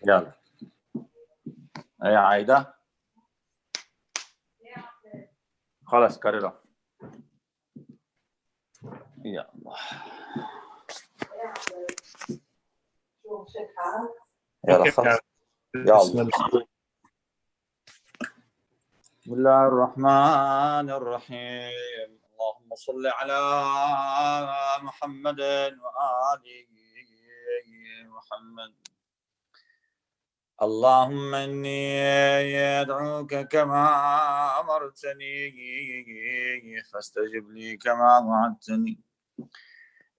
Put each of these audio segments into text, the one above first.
يلا يا عايدة خلاص كرره. يا الله يلا خلاص. يا الله. بسم الله الرحمن الرحيم. اللهم صل على محمد وآل محمد. اللهم إني أدعوك كما أمرتني فاستجب لي كما وعدتني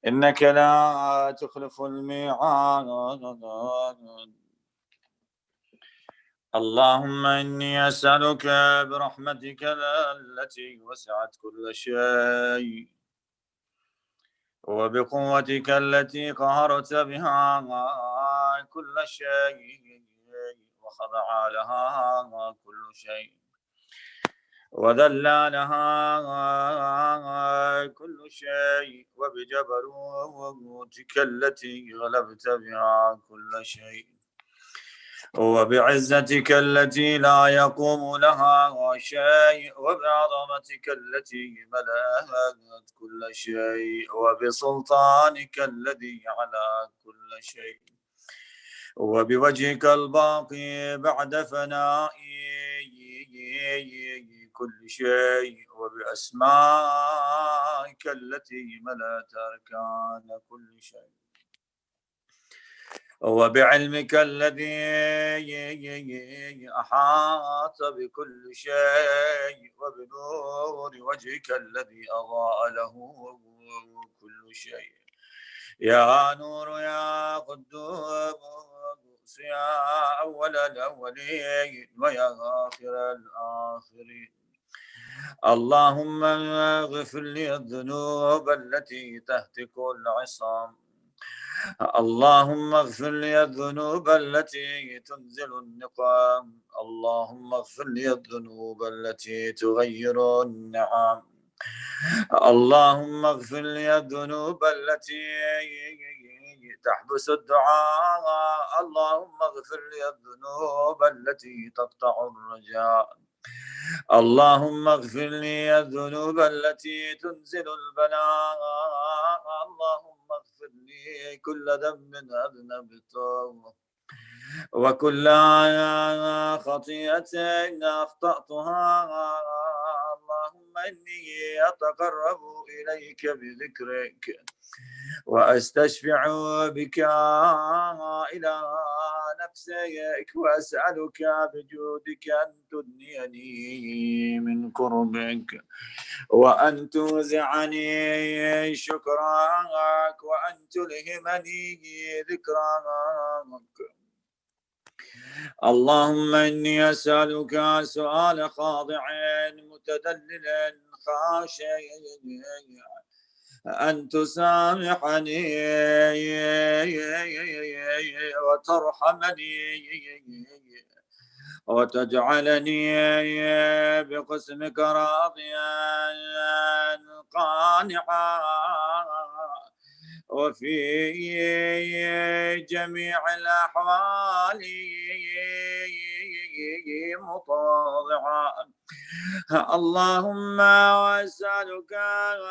إنك لا تخلف الميعاد. اللهم إني أسألك برحمتك التي وسعت كل شيء وبقوتك التي قهرت بها كل شيء وخضع لها كل شيء وذل لها كل شيء وبجبروتك التي غلبت بها كل شيء وبعزتك التي لا يقوم لها شيء وبعظمتك التي ملأت كل شيء وبسلطانك الذي على كل شيء وبوجهك الباقي بعد فناء كل شيء وبأسمائك التي ملأت أركان كل شيء وبعلمك الذي أحاط بكل شيء وبنور وجهك الذي أضاء له كل شيء. يا نور يا قدوس يا أول الأولين ويا آخر الآخرين. اللهم اغفر لي الذنوب التي تهتك العصام. اللهم اغفر لي الذنوب التي تنزل النقام. اللهم اغفر لي الذنوب التي تغير النعم. اللهم اغفر لي الذنوب التي تحبس الدعاء. اللهم اغفر لي الذنوب التي تقطع الرجاء. اللهم اغفر لي الذنوب التي تنزل البلاء. اللهم اغفر لي كل ذنب أذنبته وكل خطيئة أخطأتها. اللهم إني أتقرب إليك بذكرك وأستشفع بك إلى نفسك وأسألك بجودك أن تدنيني من قربك وأن توزعني شكرك وأن تلهمني ذكرك. اللهم إني أسألك سؤال خاضع متدلل خاشع أن تسامحني وترحمني وتجعلني بقسمك راضيا قانعا وفي جميع الأحوال مطاوعا. اللهم وأسألك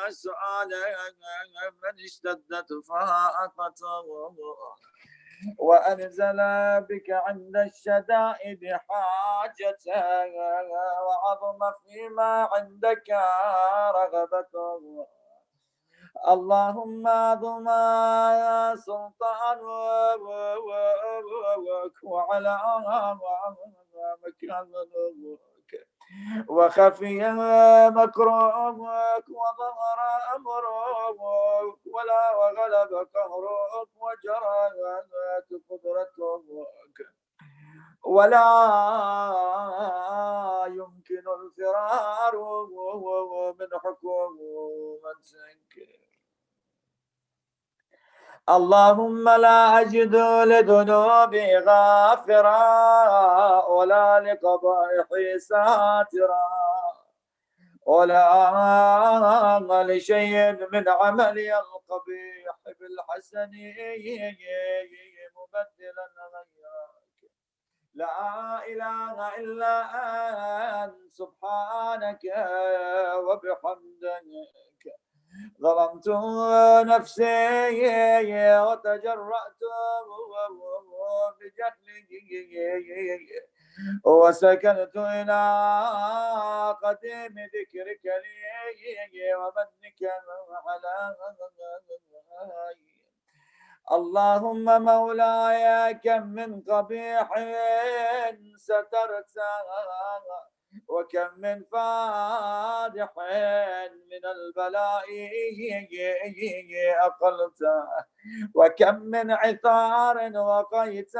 سؤالك من اشتدت فاقته وأنزل بك عند الشدائد حاجته وعظم فيما عندك رغبته. اللهم عظم سلطانك وعلى مكانك وخفي مكروهك وظهر أمرك ولا وغلب قهرك وجرت قدرتك ولا يمكن الفرار من حكومتك. اللهم لا أجد لذنوبي غافرا ولا لقبائحي ساترا ولا لشيء من عملي القبيح بالحسن مبدلا غيرك. لا إله إلا أنت سبحانك وبحمدك ظلمت نفسي وتجرأت بجهلي وسكنت إلى قديم ذكرك لي ومنك علي. اللهم مولاي كم من قبيح سترت وكم من فادح من البلاء أقلت وكم من عثار وقيت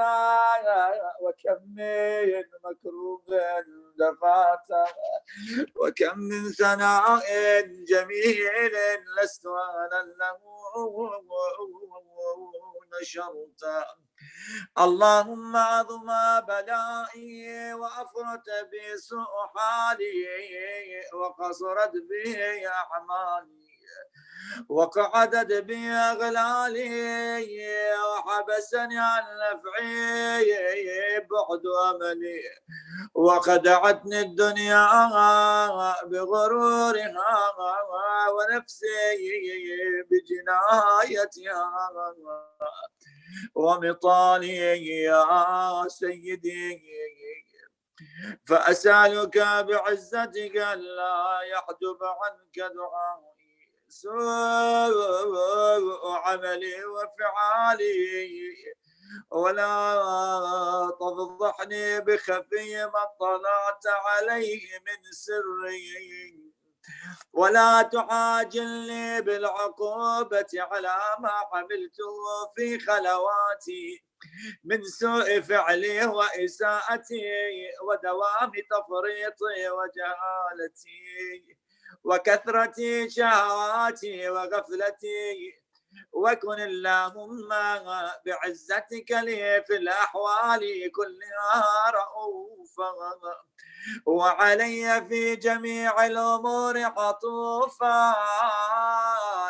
وكم من مكروب دفعت وكم من ثناء جميل لست أنا له نشرت. اللهم عظم بلائي وأفرت بسوء حالي وقصرت بي أعمالي وقعدت بي أغلالي وحبسني عن نفعي بعد أملي وخدعتني الدنيا بغرورها ونفسي بجنايتها ومطالي يا سيدي فأسألك بعزتك لا يحجب عنك دعائي سوء عملي وفعالي ولا تفضحني بخفي ما اطلعت عليه من سري ولا تعاجلني بالعقوبة على ما عملته في خلواتي من سوء فعلي وإساءتي ودوام تفريطي وجهالتي وكثرة شهواتي وغفلتي وكن اللهم بعزتك لي في الأحوال كلها رؤوفا وعلي في جميع الأمور عطوفا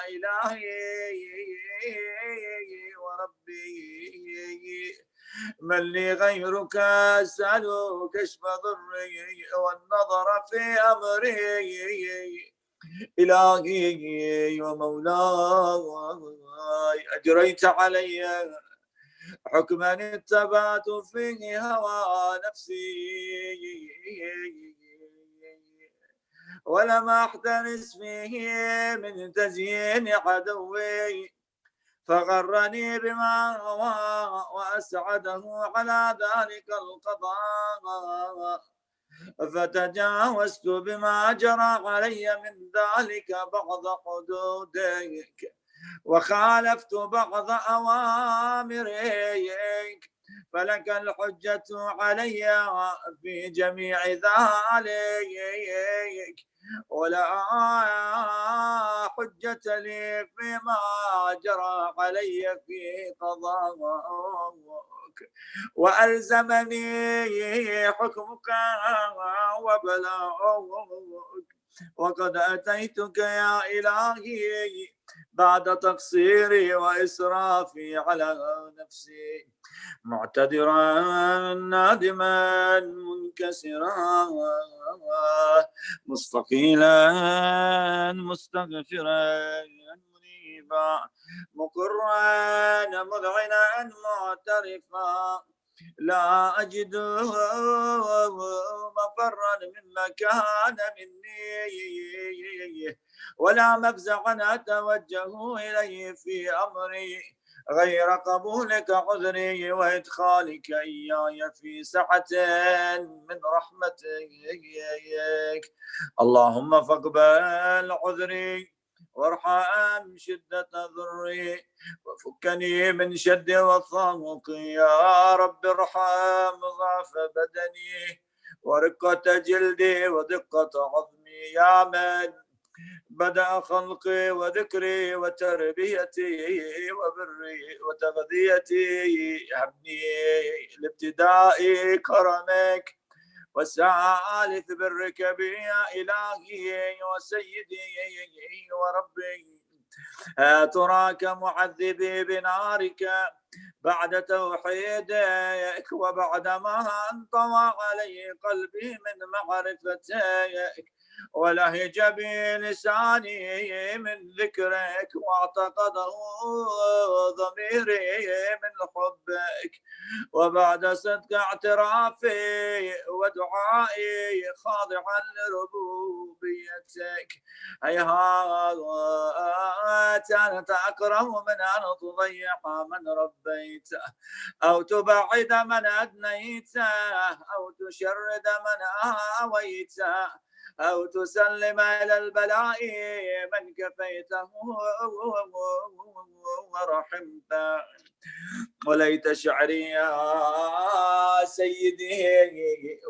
إلهي وربي من لي غيرك أسأل كشف ضري والنظر في أمري إلهي ومولاي أجريت علي حكما اتبعت فيه هوى نفسي ولم أحترس فيه من تزيين عدوي فغرني بما هوى وأسعده على ذلك القضاء فتجاوزت بما جرى علي من ذلك بعض حدودك وخالفت بعض أوامرك فلك الحجة علي في جميع ذلك ولا حجة لي فيما جرى علي في قضاءك وألزمني حكمك وبلاغك وقد أتيتك يا إلهي بعد تقصيري وإسرافي على نفسي معتذرا نادما منكسرا مستقيلا مستغفرا منيبا مقرا مذعنا معترفا لا أجد مفرا مما كان مني ولا مفزعا أتوجه إليه في أمري غير قبولك عذري وإدخالك إياي في سعة من رحمتك. اللهم فاقبل عذري وارحم شدة ضري وفكني من شد وضاق يا رب ارحم ضعف بدني ورقة جلدي ودقة عظمي يا من بدأ خلقي وذكري وتربيتي وبري وتغذيتي هبني لابتداء كرمك والثالث برك بي يا إلهي وسيدي وربي تراك معذبي بنارك بعد توحيدك، وبعدما انطوى علي قلبي من معرفتك، ولهج بلساني من ذكرك، واعتقده ضميري من حبك، وبعد صدق اعترافي ودعائي خاضعا لربوبيتك، هيهات أنت أكره من أن تضيع من ربيت، أو تبعد من أدنيت، أو تشرد من آويت، أو تسلم إلى البلاء من كفيته ورحمته. وليت شعري يا سيدي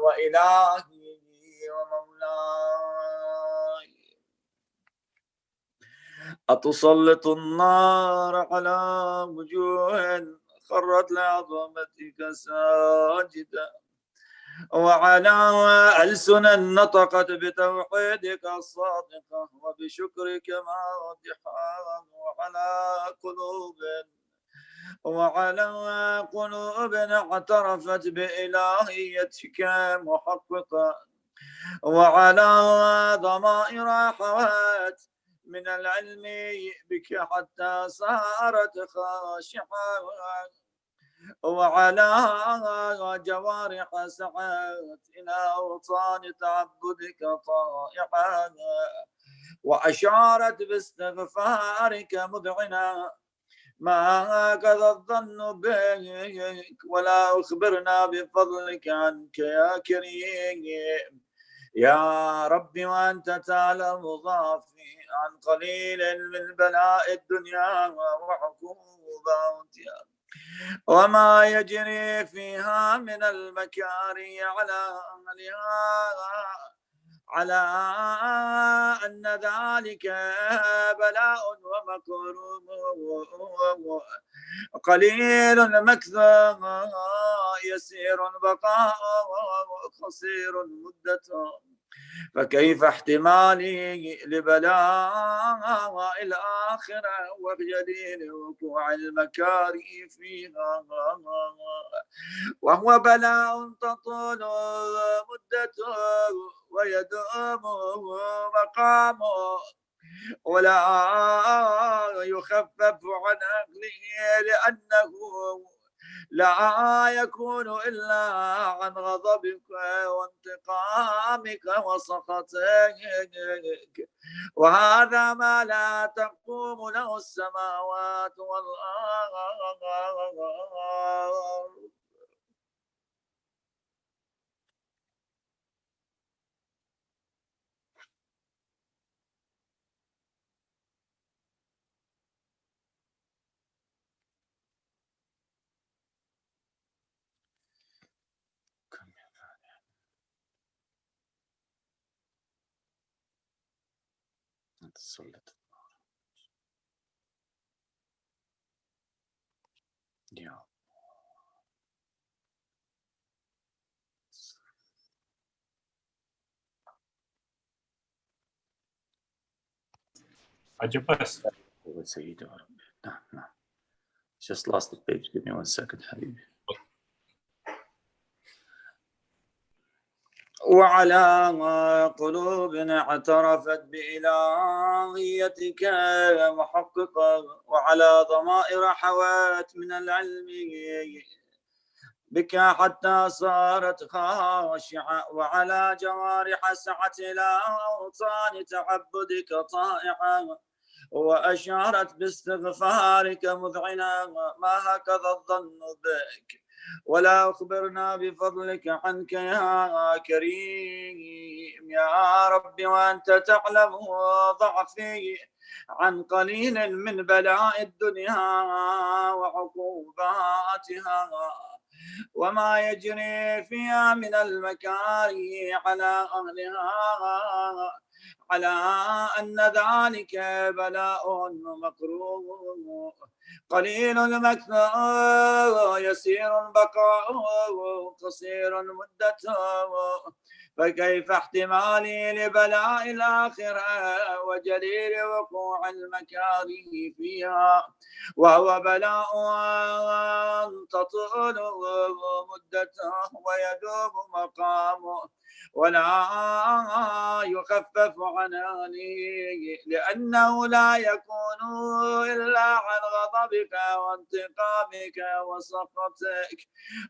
وإلهي ومولاي أتسلط النار على وجوه خرت لعظمتك ساجدة، وعلى ألسن نطقت بتوحيدك الصادقة وبشكرك مادحة، وعلى قلوب اعترفت بإلهيتك محققة، وعلى ضمائر حوات من العلم بك حتى صارت خاشعة، وعلى جوارح سعت إلى أوطان تعبدك طائعة، وأشارت باستغفارك مذعنا ما هكذا الظن بك، ولا أخبرنا بفضلك عنك يا كريم يا ربي، وأنت تعلم ضعفي عن قليل من بلاء الدنيا وعقوباتها، وما يجري فيها من المكاري على أهلها، على أن ذلك بلاء ومكروه قليل المكث يسير البقاء قصير مدته، فكيف احتمالي لبلاء الآخرة وجليل وقوع المكاره فيها، وهو بلاء تطول مدته ويدوم مقامه، ولا يخفف عن أهله، لأنه لا يكون إلا عن غضبك وانتقامك وسخطك، وهذا ما لا تقوم له السماوات والأرض. تسلط يا Abbas. سيدي يا رب. نعم. Just lost the page. Give me 1 second حبيبي. وعلى قلوب اعترفت بإلهيتك محققة، وعلى ضمائر حوات من العلم بك حتى صارت خاشعة، وعلى جوارح سعت إلى أوطان تعبدك طائعة، وأشارت باستغفارك مذعنا ما هكذا الظن بك، ولا أخبرنا بفضلك عنك يا كريم يا ربي، وأنت تعلم ضعفي عن قليل من بلاء الدنيا وعقوباتها، وما يجري فيها من المكاره على أهلها، على أن ذلك بلاء مكروه قليل المكث يسير البقاء قصير مدته، فكيف احتمالي لبلاء الآخرة وجليل وقوع المكاره فيها، وهو بلاء تطول مدته ويدوم مقامه ولا يخفف عن أهله، لأنه لا يكون إلا عن غضبك وانتقامك وسخطك،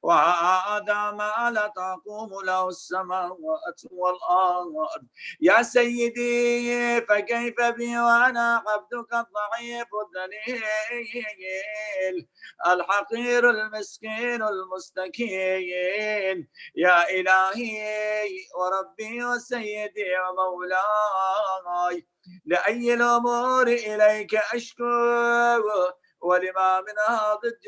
وهذا ما لا تقوم له السماوات والأرض. يا سيدي فكيف بي وأنا عبدك الضعيف الذليل الحقير المسكين المستكين، يا إلهي وربي وسيدي ومولاي، لأي الأمور إليك أشكو ولما منها ضد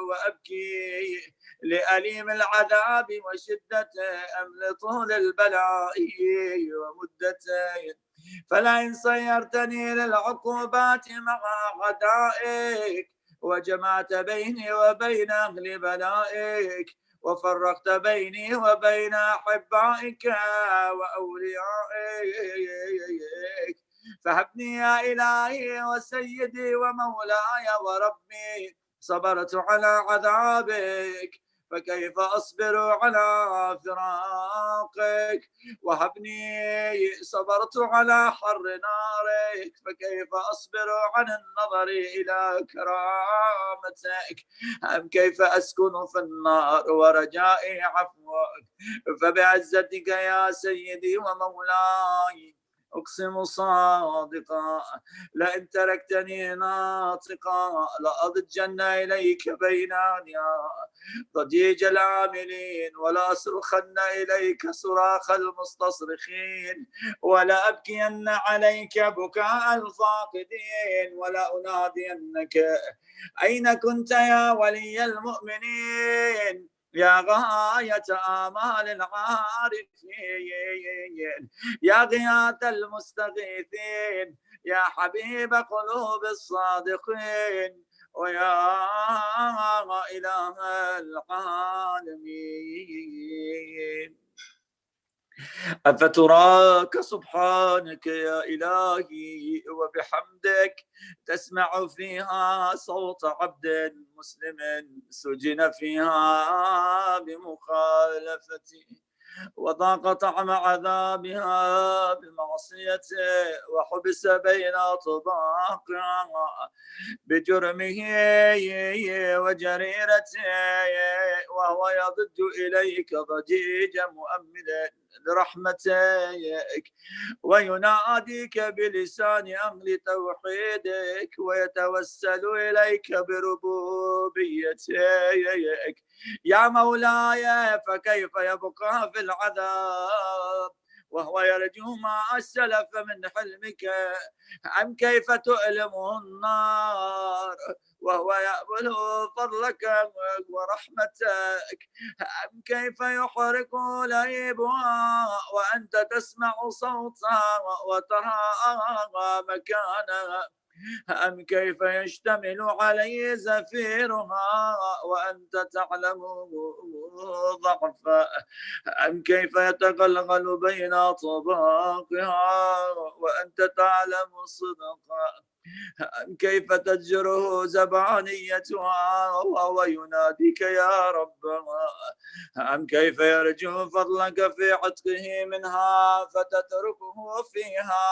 وأبكي، لأليم العذاب وشدته أم لطول البلاء ومدته، فلئن صيرتني للعقوبات مع أعدائك وجمعت بيني وبين أهل بلائك وفرقت بيني وبين أحبائك وأوليائك، فهبني يا إلهي وسيدي ومولاي وربي، صبرت على عذابك فكيف أصبر على فراقك، وهبني صبرت على حر نارك فكيف أصبر عن النظر إلى كرامتك، أم كيف أسكن في النار ورجائي عفوك، فبعزتك يا سيدي ومولاي أقسم صادقا لئن تركتني ناطقا لأضجن إليك بيناني ضجيج العاملين، ولا أصرخن إليك صراخ المستصرخين، ولا أبكين عليك بكاء الفاقدين، ولا أنادينك أين كنت يا ولي المؤمنين، يا غاية آمال العارفين، يا غياث المستغيثين، يا حبيب قلوب الصادقين، ويا إله العالمين. أفتراك سبحانك يا إلهي وبحمدك تسمع فيها صوت عبد مسلم سجن فيها بمخالفتي، وذاق طعم عذابها بمعصيته، وحبس بين طباقها بجرمه وجريرته، وهو يضج إليك ضجيج مؤملا لرحمتك، ويناديك بلسان أهل توحيدك، ويتوسل إليك بربوبيتك، يا مولاي فكيف يبقى في العذاب وهو يرجو ما أسلف من حلمك، أم كيف تؤلمه النار وهو يأبل فضلك ورحمتك، أم كيف يحرق لهيبها وأنت تسمع صوتها وترى مكانها، أم كيف يشتمل عليه زفيرها وأنت تعلم ضعفه، أم كيف يتغلغل بين طباقها وأنت تعلم صدقه، أم كيف تزجره زبانيتها وهو يناديك يا ربها، أم كيف يرجو فضلك في عتقه منها فتتركه فيها،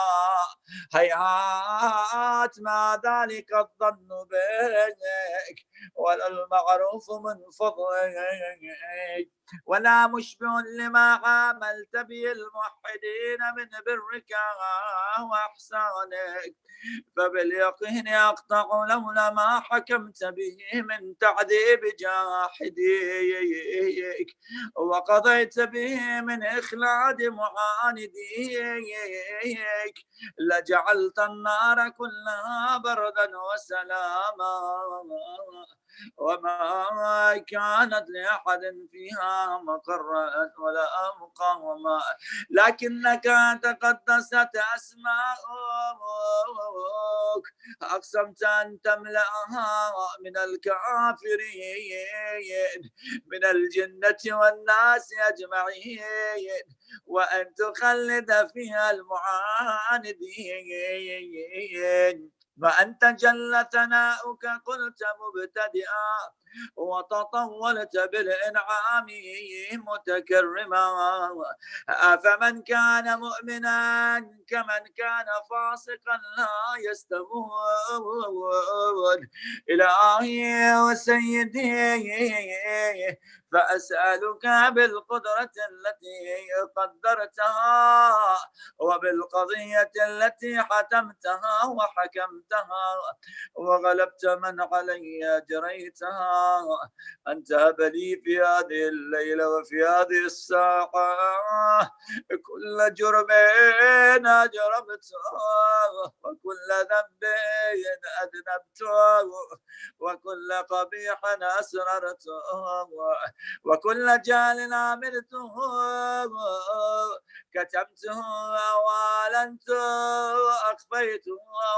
هيهات ما ذلك الظن بك ولا المعروف من فضلك، ولا مشبه لما عاملت به الموحدين من برك وإحسانك، فباليقين أقطع لولا ما حكمت به من تعذيب جاحديك، وقضيت به من إخلاد معانديك لجعلت النار كلها بردا وسلاما وما كانت لأحد فيها مقرا ولا مقاومة، لكنك تقدست أسماؤك أقسمت أن تملأها من الكافرين من الجنة والناس أجمعين، وأن تخلد فيها المعاندين، فأنت جل ثناؤك قلت مبتدئا وتطولت بالإنعام متكرما، أفمن كان مؤمنا كمن كان فاسقا لا يستوون. إلهي وسيدي فأسألك بالقدرة التي قدرتها وبالقضية التي حتمتها وحكمتها وغلبت من علي جريتها أن تهب لي في هذه الليلة وفي هذه الساعة كل جرم أجرمته وكل ذنب أذنبته وكل قبيح أسررته وكل جهل عملته كتمته وأعلنته أخفيته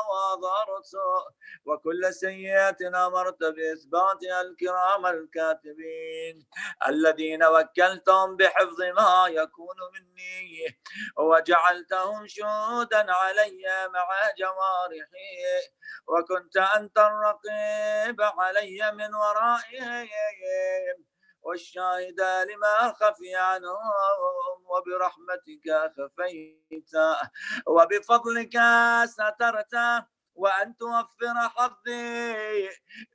وأظهرته وكل سيئة أمرت بإثباتها الكرام الكاتبين الذين وكلتهم بحفظ ما يكون مني وجعلتهم شهودا علي مع جوارحي وكنت أنت الرقيب علي من ورائهم والشاهد لما خفي عنهم وبرحمتك خفيت وبفضلك سترت وأن توفر حظي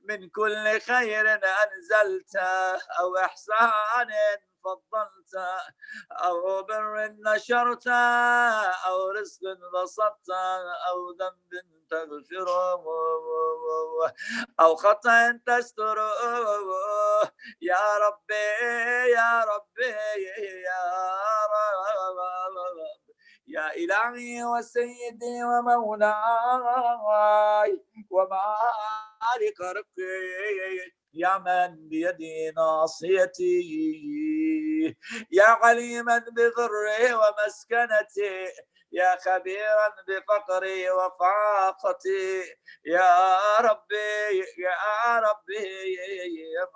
من كل خير أنزلت أو إحسان فضلت أو بر نشرت أو رزق بسطت أو ذنب تغفره أو خطأ تستره يا ربي يا ربي يا رب يا إلهي وسيدي ومولاي ومالك رقي يا من بيدي ناصيتي يا عليما بضري ومسكنتي يا خبيرا بفقري وفاقتي يا ربي يا ربي يا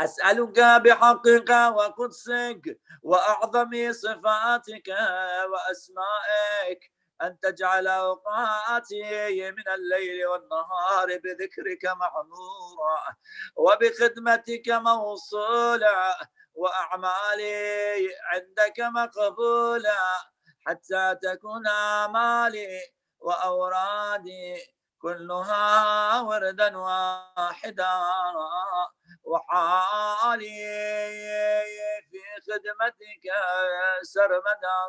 أسألك بحقك وقدسك وأعظم صفاتك وأسمائك أن تجعل أوقاتي من الليل والنهار بذكرك معمورة وبخدمتك موصولة وأعمالي عندك مقبولة حتى تكون آمالي وأورادي كلها وردا واحدا وحالي في خدمتك سرمدا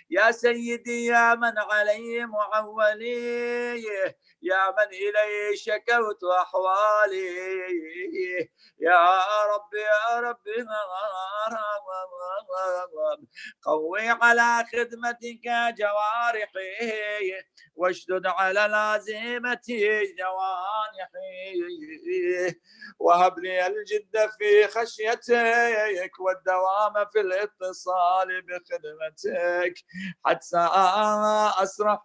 يا سيدي يا من علي معولي يا من إليه شكوت أحوالي يا رب يا رب قوي على خدمتك جوارحي واشدد على لازمتي جوانحي وهب لي الجد في خشيتك والدوام في الاتصال بخدمتك حتى أسرح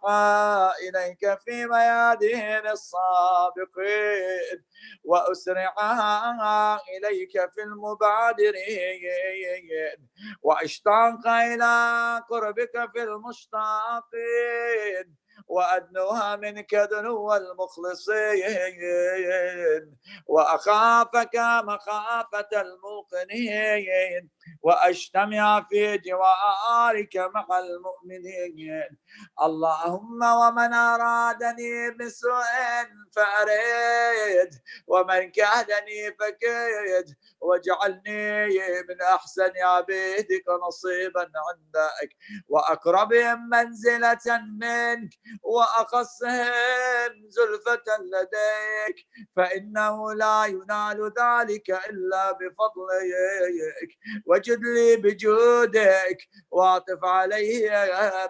إليك في ميادين السابقين وأسرع إليك في المبادرين واشتاق إلى قربك في المشتاقين وأدنوها منك دنو المخلصين وأخافك مخافة الموقنين وأجتمع في جوارك مع المؤمنين. اللهم ومن أرادني بسوء فأرد، ومن كادني فكيد، واجعلني من أحسن عبيدك نصيبا عندك، وأقربهم منزلة منك، وأخصهم زلفة لديك، فإنه لا ينال ذلك إلا بفضلك. وجد لي بجودك، واعطف علي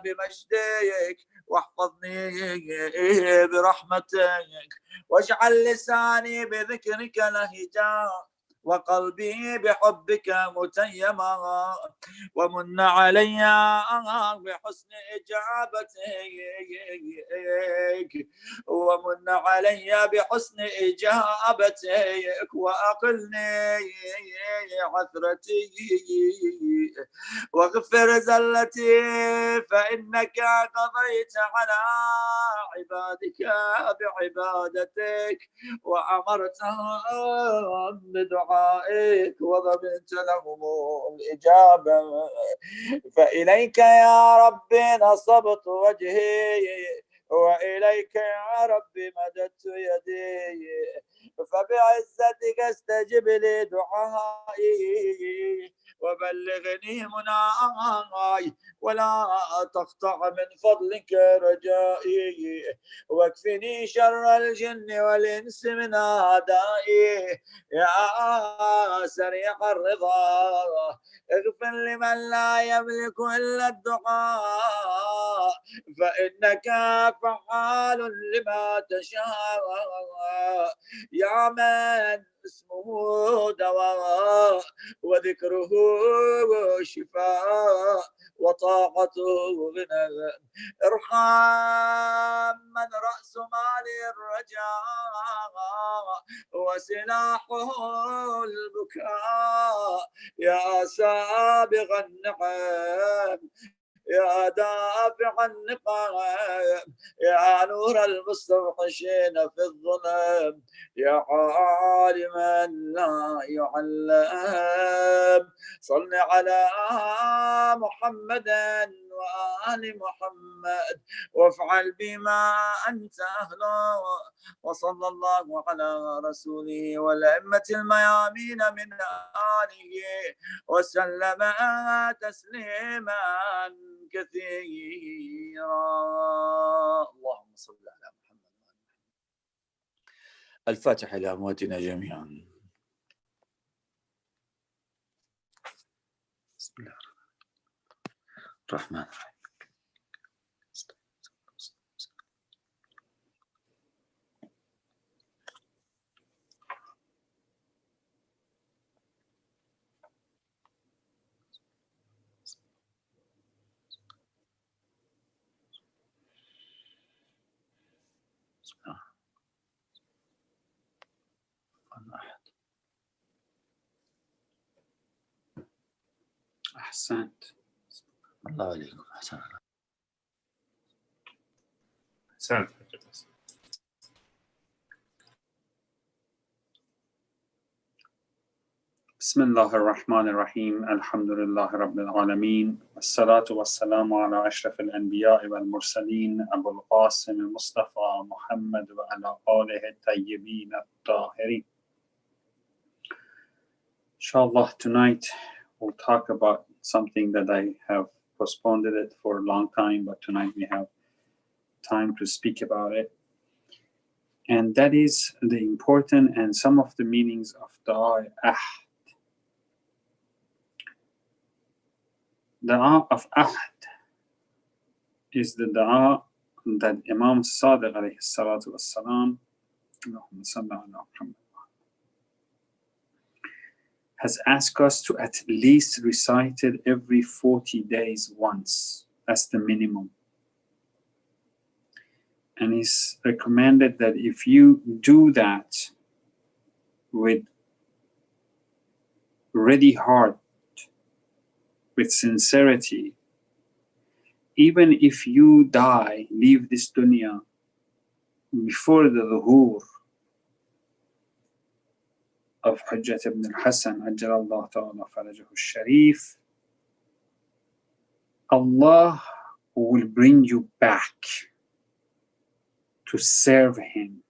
بمجدك، واحفظني برحمتك، واجعل لساني بذكرك لهجا، وقلبي بحبك متيما، ومن علي بحسن إجابتك، ومن علي بحسن إجابتك، وأقلني عثرتي، واغفر زلتي، فإنك قضيت على عبادك بعبادتك، وأمرتهم بدعائك، وضمنت لهم الإجابة. فإليك يا ربي نصبت وجهي، وإليك يا ربي مددت يدي، فبعزتك استجب لي دعائي، وبلغني مناي، ولا تقطع من فضلك رجائي، واكفني شر الجن والإنس من أعدائي، يا سريع الرضا. اغفر لمن لا يملك إلا الدعاء، فإنك فعال لما تشاء، يا من اسمه دواء، وذكره شفاء، وطاعته غنى. ارحم من رأس مالي الرجاء، وسلاحه البكاء، يا سابغ النعم، يا دافع النقم، يا نور المستوحشين في الظلم، يا عالما لا يعلم. صل على محمد وآل محمد، وافعل بما أنت أهله. وصلى الله على رسوله والأئمة الميامين من آله، وسلم تسليما كثيرا. اللهم صل على محمد. الفاتحة لأمواتنا جميعا. بسم الله الرحمن الرحيم. أحسنت. الله عليكم. أحسن. أحسنت. بسم الله الرحمن الرحيم. الحمد لله رب العالمين، والصلاة والسلام على أشرف الأنبياء والمرسلين أبو القاسم المصطفى محمد وعلى آله الطيبين الطاهرين. Inshallah, tonight we'll talk about something that I have postponed it for a long time, but tonight we have time to speak about it. And that is the important and some of the meanings of Dua Ahd. Dua of Ahd is the dua that Imam Sadiq alayhi salatu wassalam has asked us to at least recite it every 40 days once. That's the minimum. And it's recommended that if you do that with ready heart, with sincerity, even if you die, leave this dunya before the dhuhr of Hujjat ibn al-Hasan, Ajjalallahu ta'ala farajahu al-Sharif, Allah will bring you back to serve Him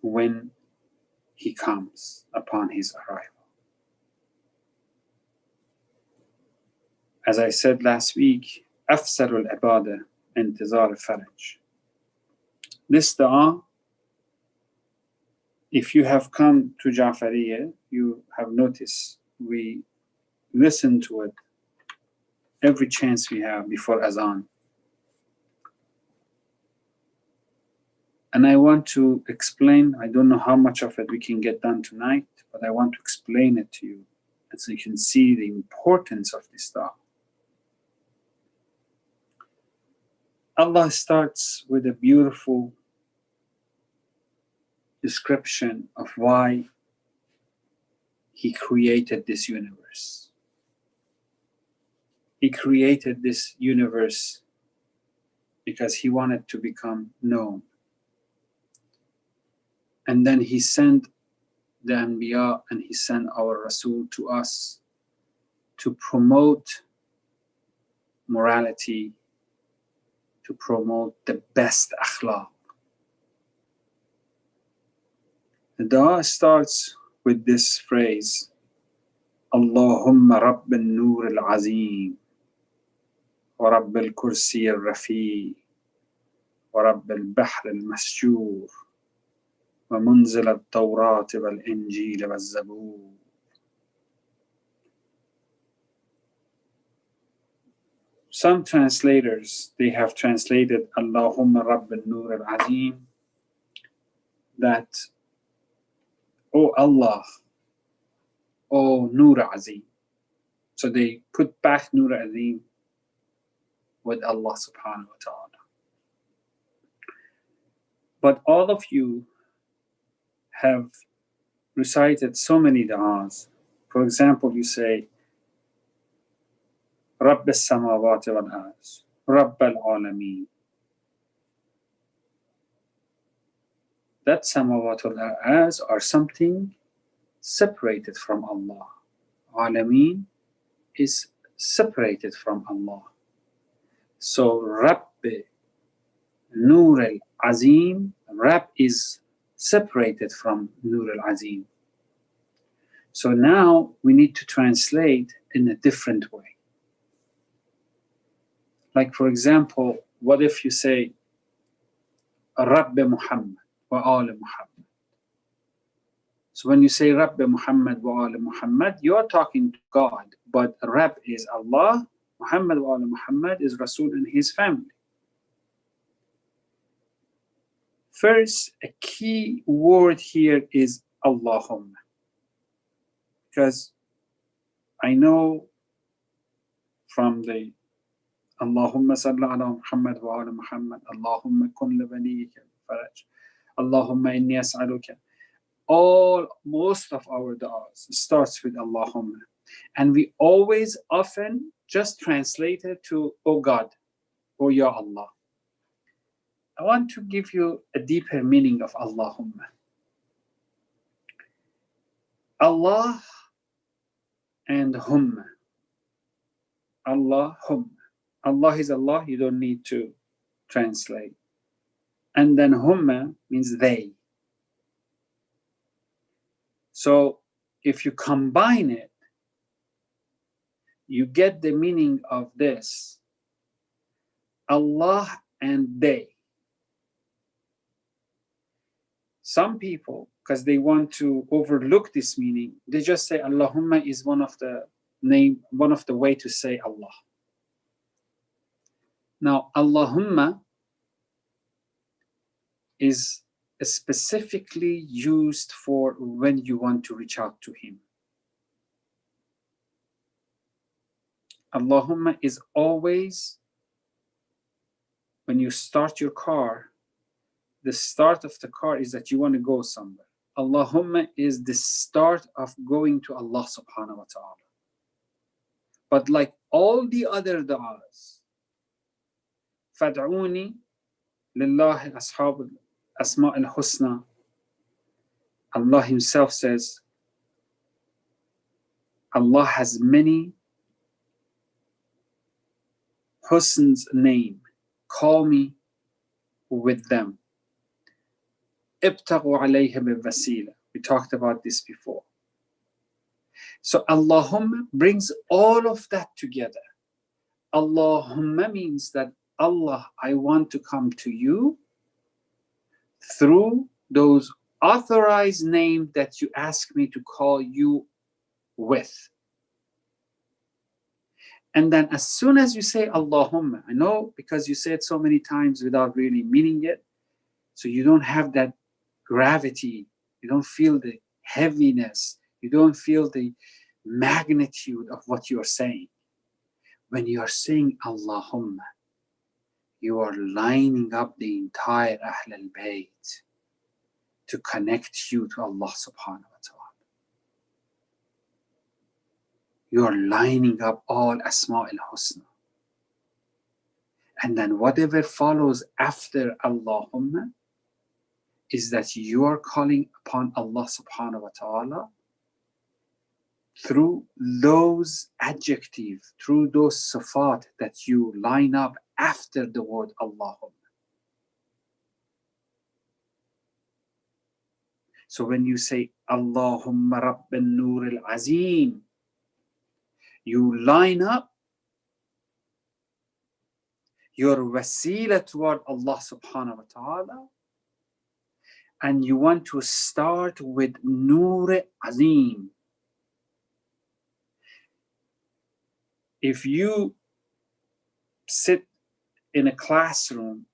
when He comes upon His arrival. As I said last week, أفسر العبادة انتظار الفرج. This dua, if you have come to Jafaria, you have noticed we listen to it every chance we have before Azan. And I want to explain, I don't know how much of it we can get done tonight, but I want to explain it to you so you can see the importance of this dua. Allah starts with a beautiful description of why He created this universe. He created this universe because He wanted to become known. And then He sent the Anbiya and He sent our Rasul to us to promote morality, to promote the best akhlaq. The dua starts with this phrase, Allahumma Rabb al-Nur al-Azim, wa Rabb al-Kursi al-Rafi, wa Rabb al-Bahr al-Masjur, wa Munzil al-Tawrat wal-Injil wal-Zabur. Some translators, they have translated Allahumma Rabb al-Nur al-Azim, that, O Allah, O Nur Azim. So they put back Nur Azim with Allah subhanahu wa ta'ala. But all of you have recited so many du'as. For example, you say, Rabb al-Samawati wal-Arz, Rabb al-Alameen. That Samawat wal-Arz are something separated from Allah. Alameen is separated from Allah. So Rabb Nur al-Azim, Rabb is separated from Nur al-Azim. So now we need to translate in a different way. Like for example, what if you say Rabb Muhammad wa Al Muhammad? So when you say Rabb Muhammad wa Al Muhammad, you are talking to God, but Rabb is Allah, Muhammad wa Al Muhammad is Rasul and his family. First, a key word here is Allahumma. Because I know from the Allahumma salli ala Muhammad wa ala Muhammad, Allahumma kun li waliyika faraj, Allahumma inni as'aluka. Most of our du'as starts with Allahumma. And we always often just translate it to, O God, O Ya Allah. I want to give you a deeper meaning of Allahumma. Allah and Humma. Allah, Humma. Allah is Allah, you don't need to translate. And then Humma means they. So if you combine it, you get the meaning of this. Allah and they. Some people, because they want to overlook this meaning, they just say Allahumma is one of the way to say Allah. Now, Allahumma is specifically used for when you want to reach out to Him. Allahumma is always when you start your car, the start of the car is that you want to go somewhere. Allahumma is the start of going to Allah subhanahu wa ta'ala. But like all the other du'as, فَادْعُونِي لِلَّهِ أَصْحَابُ الْأَسْمَاءِ الْحُسْنَى, Allah Himself says, Allah has many Husn's name. Call me with them. ابتغوا عليها بالوسيلة. We talked about this before. So Allahumma brings all of that together. Allahumma means that Allah, I want to come to you through those authorized names that you ask me to call you with. And then as soon as you say Allahumma, I know because you say it so many times without really meaning it, so you don't have that gravity, you don't feel the heaviness, you don't feel the magnitude of what you're saying. When you are saying Allahumma, you are lining up the entire Ahl al-Bayt to connect you to Allah subhanahu wa ta'ala. You are lining up all Asma al-Husna. And then whatever follows after Allahumma is that you are calling upon Allah subhanahu wa ta'ala through those adjectives, through those sifat that you line up after the word Allahumma. So when you say Allahumma Rabban Nur al-Azim, you line up your wasila toward Allah subhanahu wa ta'ala, and you want to start with Nur Azim. If you sit in a classroom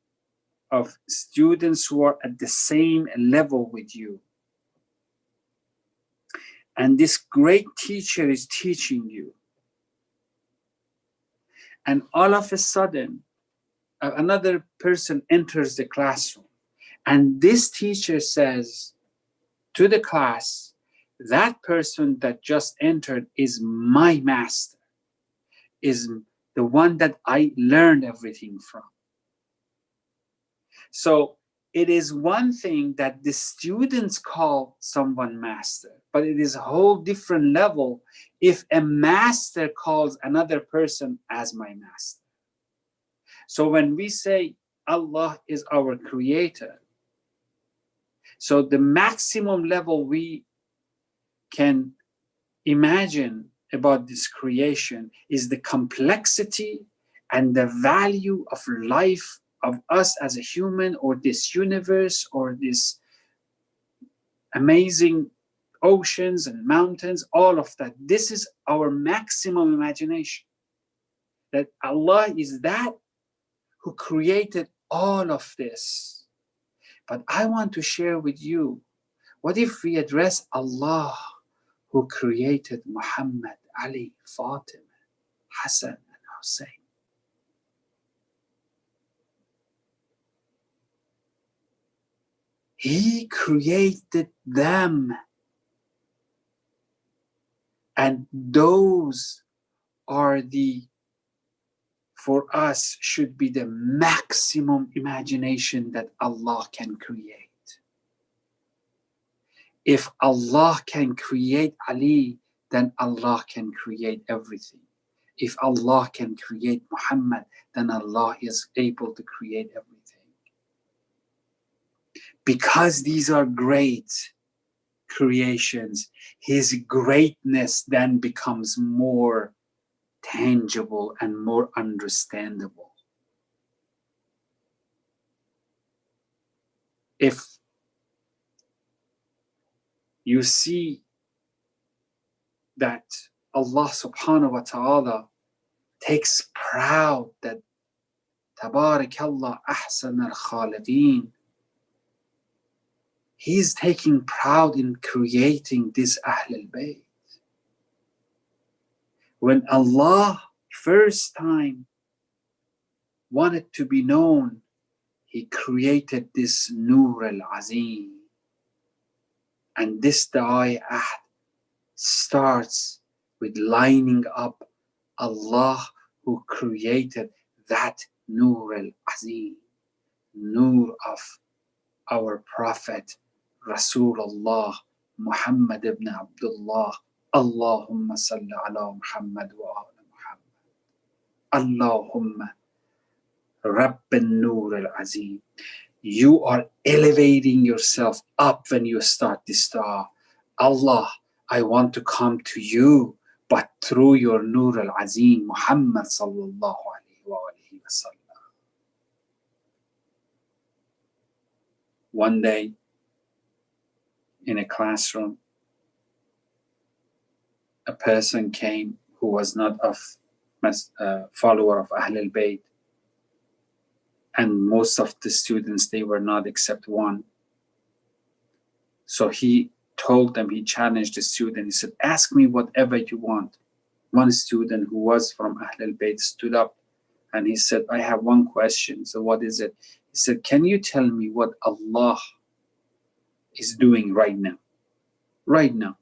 of students who are at the same level with you, and this great teacher is teaching you, and all of a sudden another person enters the classroom, and this teacher says to the class, that person that just entered is my master, is the one that I learned everything from. So it is one thing that the students call someone master, but it is a whole different level if a master calls another person as my master. So when we say Allah is our creator, so the maximum level we can imagine about this creation is the complexity and the value of life of us as a human, or this universe, or this amazing oceans and mountains, all of that. This is our maximum imagination, that Allah is that who created all of this. But I want to share with you, what if we address Allah who created Muhammad, Ali, Fatima, Hassan, and Hussein? He created them. And those are for us, should be the maximum imagination that Allah can create. If Allah can create Ali, then Allah can create everything. If Allah can create Muhammad, then Allah is able to create everything. Because these are great creations, His greatness then becomes more tangible and more understandable. If you see that Allah subhanahu wa ta'ala takes proud that Tabarakallah ahsan al-khaliqeen, He's taking proud in creating this Ahl al-Bayt. When Allah first time wanted to be known, He created this Nur al-Azim. And this Da'ai Ahd starts with lining up Allah who created that Nur al-Azim, Nur of our Prophet Rasulullah Muhammad ibn Abdullah, Allahumma salli ala Muhammad wa ala Muhammad. Allahumma Rabb al-Nur al-Azim. You are elevating yourself up when you start this dua. Allah, I want to come to you, but through your Nur al-Azim, Muhammad sallallahu alayhi wa alihi wa sallam. One day, in a classroom, a person came who was not a follower of Ahlul Bayt, and most of the students, they were not except one. So he told them, he challenged the student, he said, ask me whatever you want. One student who was from Ahlul Bayt stood up and he said, I have one question. So what is it? He said, can you tell me what Allah is doing right now? Right now.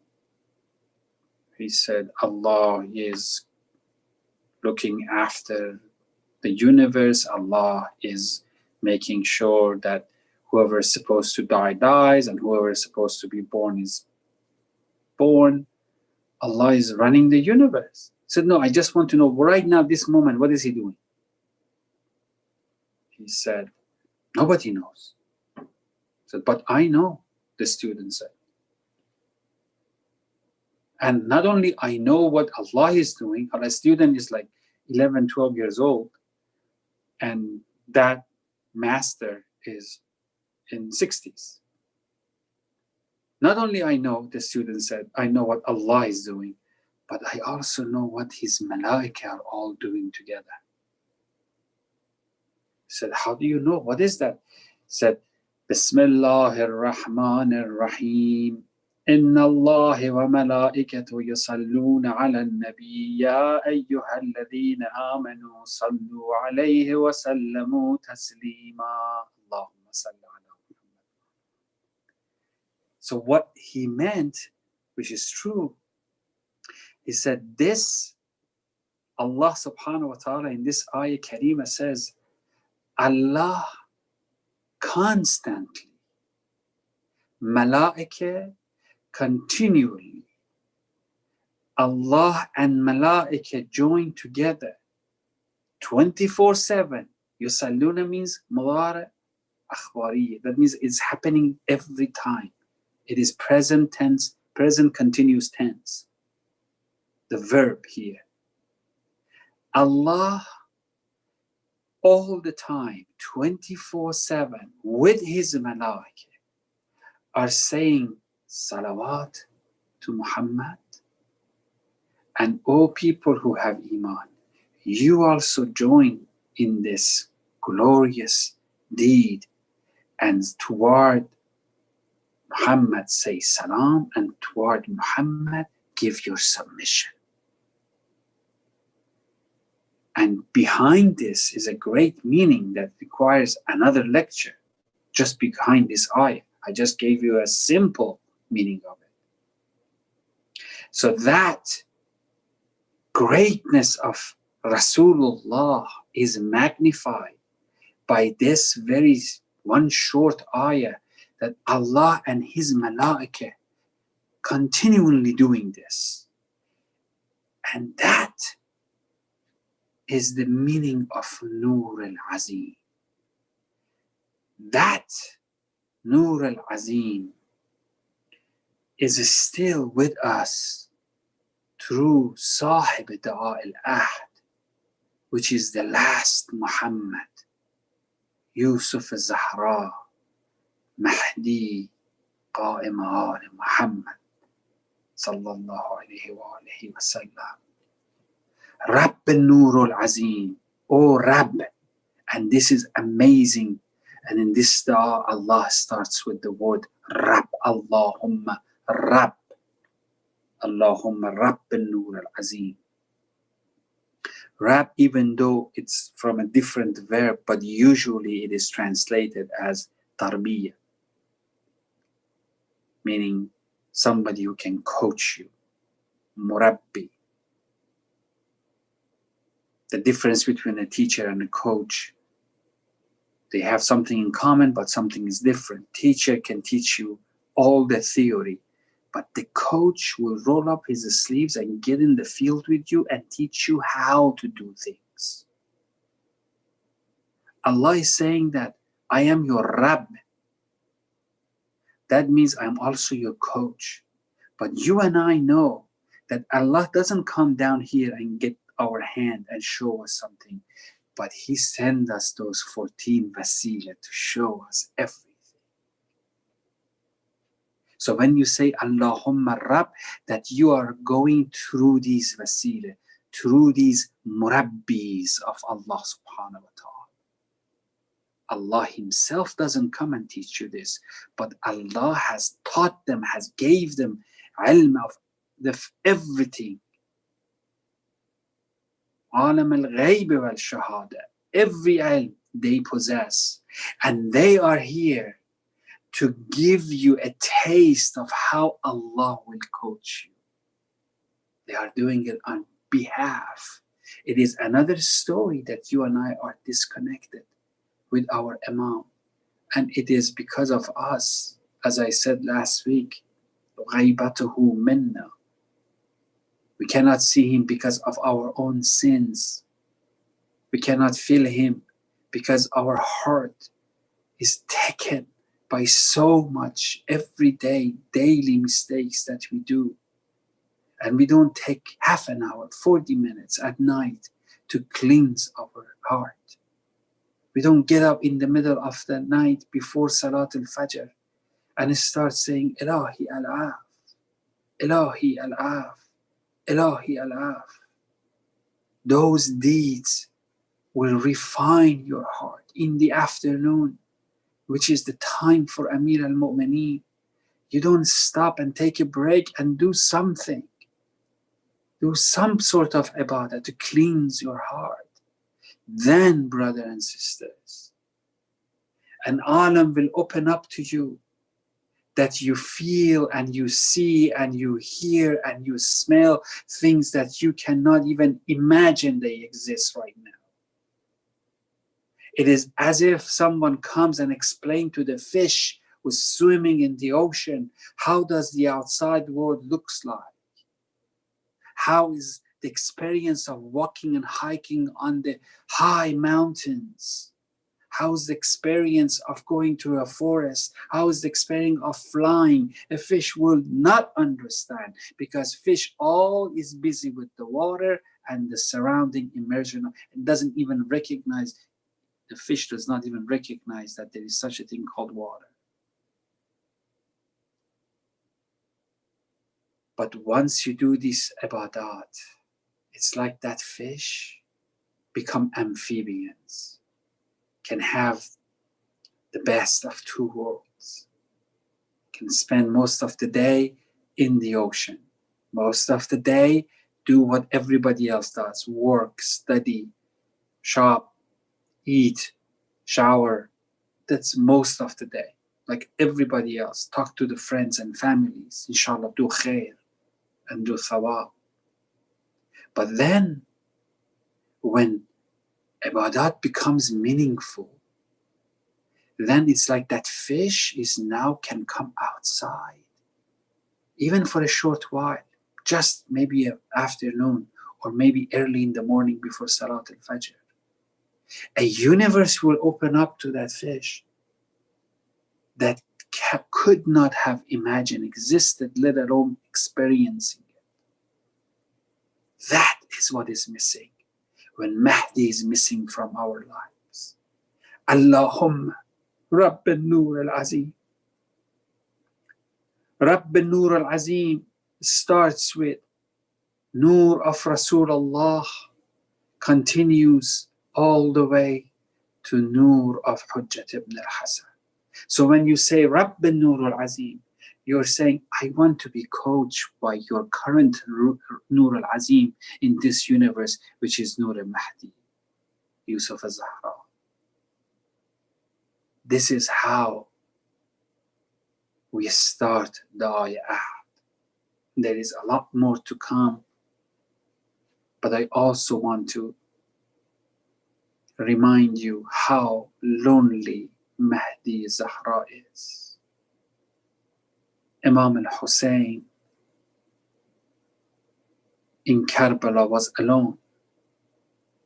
He said, Allah is looking after the universe. Allah is making sure that whoever is supposed to die dies, and whoever is supposed to be born is born. Allah is running the universe. He said, no, I just want to know right now, this moment, what is he doing? He said, nobody knows. He said, but I know, the student said. And not only I know what Allah is doing, our student is like 11, 12 years old, and that master is in 60s. Not only I know, the student said, I know what Allah is doing, but I also know what His malaika are all doing together. He said, how do you know? What is that? He said, Bismillahir Rahmanir Rahim. Inna Allah wa malaikatu yusalluna ala an-nabi ya ayyuhalladhina amanu sallu alayhi wa sallamu taslima. Allahumma salli ala Muhammad. So what he meant, which is true, he said this, Allah subhanahu wa ta'ala in this ayah Karima says, Allah constantly, malaika continually, Allah and malaika join together 24/7. Yusalluna means mudari akhbariya. That means it's happening every time. It is present tense, present continuous tense. The verb here. Allah all the time, 24/7, with His malaika, are saying salawat to Muhammad. And O people who have iman, you also join in this glorious deed, and toward Muhammad say salam, and toward Muhammad give your submission. And behind this is a great meaning that requires another lecture. Just behind this ayah, I just gave you a simple meaning of it. So that greatness of Rasulullah is magnified by this very one short ayah, that Allah and His malaika continually doing this. And that is the meaning of Nur al-Azim. That Nur al-Azim is still with us through Sahib Da'a al-Ahd, which is the last Muhammad, Yusuf al-Zahra, Mahdi, Qa'im al Muhammad, sallallahu alayhi wa alihi wa sallam. Rabb al-Nur al-Azim, O Rabb. And this is amazing. And in this dua, Allah starts with the word Rabb. Allahumma Rabb. Allahumma Rabb al-Nur al-Azim. Rabb, even though it's from a different verb, but usually it is translated as tarbiyah, meaning somebody who can coach you. Murabbi. The difference between a teacher and a coach, they have something in common, but something is different. Teacher can teach you all the theory, But the coach will roll up his sleeves and get in the field with you and teach you how to do things. Allah is saying that I am your Rabb. That means I'm also your coach. But you and I know that Allah doesn't come down here and get our hand and show us something, but He sends us those 14 wasila to show us everything. So when you say Allahumma Rabb, that you are going through these wasila, through these murabbis of Allah subhanahu wa ta'ala. Allah Himself doesn't come and teach you this, but Allah has taught them, has gave them ilm of everything. Alam al-ghayb wal-shahada. Every ilm they possess. And they are here to give you a taste of how Allah will coach you. They are doing it on behalf. It is another story that you and I are disconnected with our Imam. And it is because of us, as I said last week, غَيْبَتُهُ مِنَّا. We cannot see him because of our own sins. We cannot feel him because our heart is taken by so much everyday, daily mistakes that we do. And we don't take half an hour, 40 minutes at night to cleanse our heart. We don't get up in the middle of the night before Salat al-Fajr and start saying, Ilahi al-Af, Ilahi al-Af, Ilahi al-Af. Those deeds will refine your heart. In the afternoon, which is the time for Amir al-Mu'mineen, you don't stop and take a break and do something. Do some sort of ibadah to cleanse your heart. Then, brother and sisters, an alam will open up to you that you feel and you see and you hear and you smell things that you cannot even imagine they exist right now. It is as if someone comes and explains to the fish who's swimming in the ocean, how does the outside world looks like? How is the experience of walking and hiking on the high mountains? How is the experience of going to a forest? How is the experience of flying? A fish will not understand because fish all is busy with the water and the surrounding immersion. It doesn't even recognize, the fish does not even recognize that there is such a thing called water. But once you do this ibadat, it's like that fish become amphibians, can have the best of two worlds, can spend most of the day in the ocean, most of the day do what everybody else does, work, study, shop, eat, shower. That's most of the day, like everybody else. Talk to the friends and families, inshallah, do khair and do thawab. But then, when ibadat becomes meaningful, then it's like that fish is now can come outside, even for a short while, just maybe an afternoon or maybe early in the morning before Salat al-Fajr. A universe will open up to that fish that could not have imagined existed, let alone experiencing it. That is what is missing when Mahdi is missing from our lives. Allahumma Rabb al-Nur al-Azim. Rabb al-Nur al-Azim starts with Nur of Rasulullah, continues all the way to Nur of Hujjat ibn al-Hasan. So when you say Rabb al-Nur al-Azim, you're saying, I want to be coached by your current Nur al-Azim in this universe, which is Nur al-Mahdi, Yusuf al-Zahra. This is how we start the ayah. There is a lot more to come, but I also want to remind you how lonely Mahdi Zahra is. Imam al-Hussein in Karbala was alone,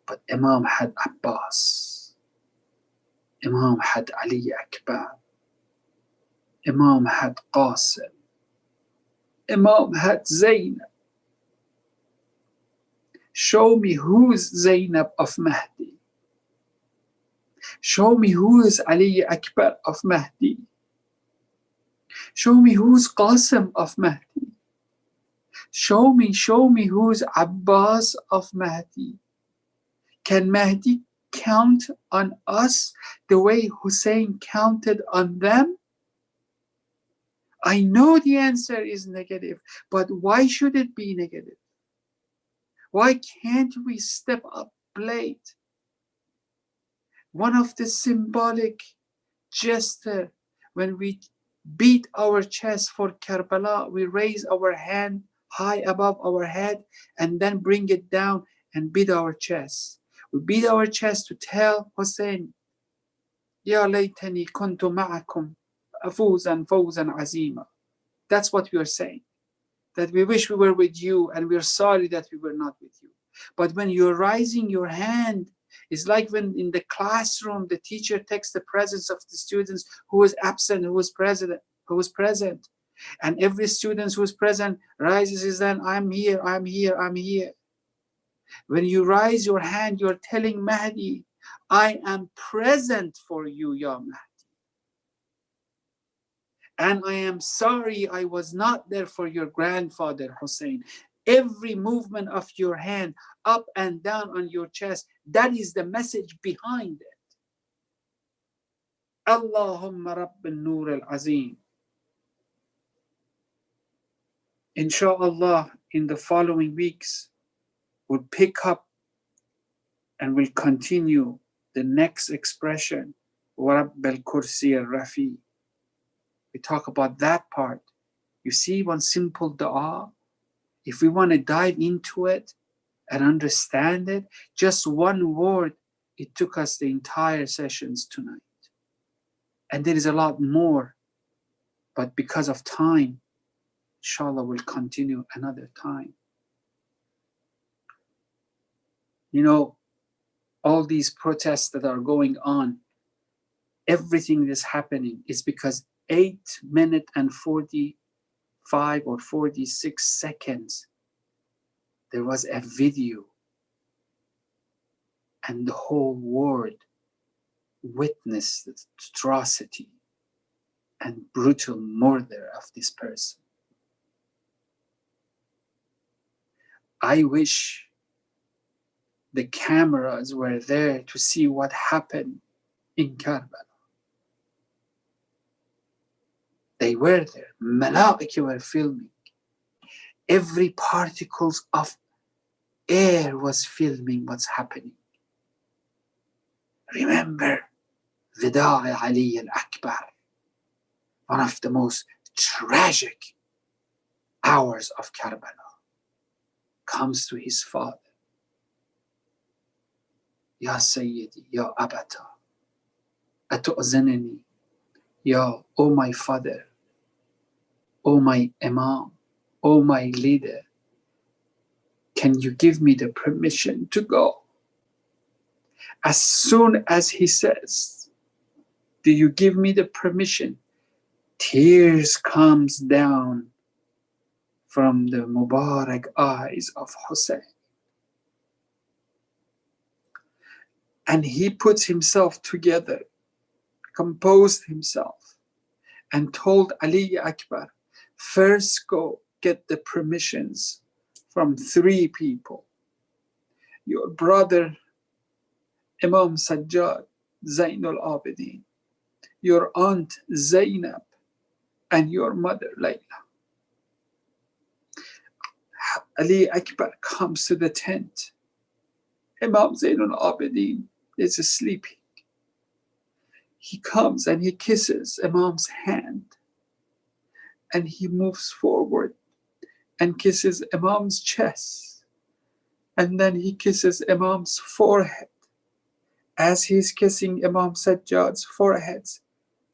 but Imam had Abbas, Imam had Ali Akbar, Imam had Qasim, Imam had Zainab. Show me who's Zainab of Mahdi. Show me who is Ali Akbar of Mahdi. Show me who's Qasim of Mahdi. Show me who's Abbas of Mahdi. Can Mahdi count on us the way Hussein counted on them? I know the answer is negative, but why should it be negative? Why can't we step up late? One of the symbolic gesture when we beat our chest for Karbala, we raise our hand high above our head and then bring it down and beat our chest. We beat our chest to tell Hussein, Ya laytani kuntu ma'akum afuzan fawzan azima. That's what we are saying. That we wish we were with you and we are sorry that we were not with you. But when you're raising your hand, it's like when in the classroom the teacher takes the presence of the students who was absent, who was present. And every student who is present raises his hand, I'm here, I'm here, I'm here. When you raise your hand, you're telling Mahdi, I am present for you, Ya Mahdi. And I am sorry I was not there for your grandfather Hussein. Every movement of your hand up and down on your chest, that is the message behind it. Allahumma Rabb al-Nur al-Azim. Inshallah, in the following weeks, we'll pick up and we'll continue the next expression, Rabb al-Kursi al-Rafi. We talk about that part. You see, one simple dua, if we want to dive into it and understand it, just one word, it took us the entire sessions tonight. And there is a lot more, but because of time, inshallah, we'll continue another time. You know, all these protests that are going on, everything that's happening is because 8 minutes and 45 or 46 seconds, there was a video and the whole world witnessed the atrocity and brutal murder of this person. I wish the cameras were there to see what happened in Karbala. They were there. Malaika were filming. Every particles of air was filming what's happening. Remember, Vida Ali al-Akbar, one of the most tragic hours of Karbala, comes to his father. Ya Sayyidi, Ya Abata, Atu'zanani, Ya, O my father, O my Imam, O my leader, can you give me the permission to go? As soon as he says, do you give me the permission? Tears comes down from the Mubarak eyes of Hussein. And he puts himself together, composed himself, and told Ali Akbar, first go get the permissions from 3 people. Your brother, Imam Sajjad, Zainul Abidin, your aunt Zainab, and your mother Layla. Ali Akbar comes to the tent. Imam Zainul Abidin is sleeping. He comes and he kisses Imam's hand. And he moves forward and kisses Imam's chest. And then he kisses Imam's forehead. As he's kissing Imam Sajjad's forehead,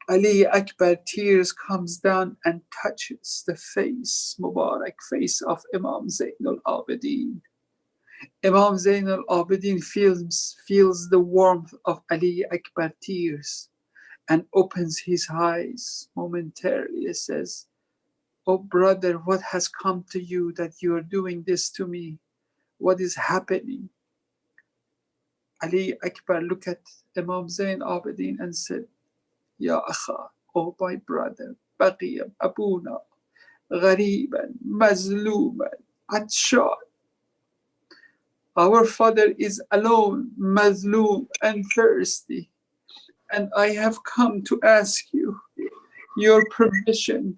Ali Akbar, tears comes down and touches the face, Mubarak face of Imam Zainul Abidin. Imam Zainul Abidin feels the warmth of Ali Akbar tears and opens his eyes momentarily. He says, "Oh brother, what has come to you that you are doing this to me? What is happening?" Ali Akbar looked at Imam Zain Abidin and said, "Ya akha, oh my brother, baqiya abuna, ghariban, mazluman, atshan. Our father is alone, mazloom and thirsty, and I have come to ask you your permission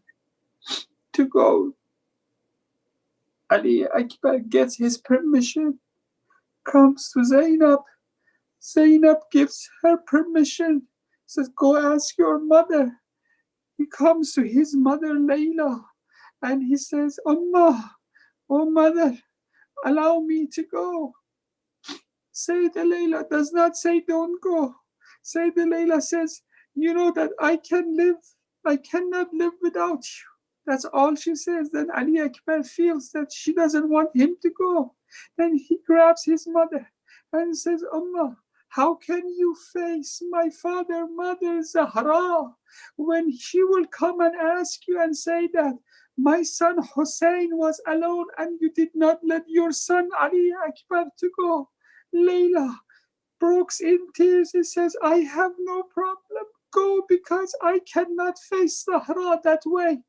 to go." Ali Akbar gets his permission, comes to Zainab. Zainab gives her permission, says, "Go ask your mother." He comes to his mother Layla and he says, "Ummah, oh mother, allow me to go." Sayyidah Layla does not say don't go. Sayyidah Layla says, "You know that I cannot live without you." That's all she says. Then Ali Akbar feels that she doesn't want him to go. Then he grabs his mother and says, "Ummah, how can you face my father, mother Zahra, when she will come and ask you and say that my son Hussein was alone and you did not let your son Ali Akbar to go?" Layla breaks in tears. He says, "I have no problem. Go, because I cannot face Zahra that way."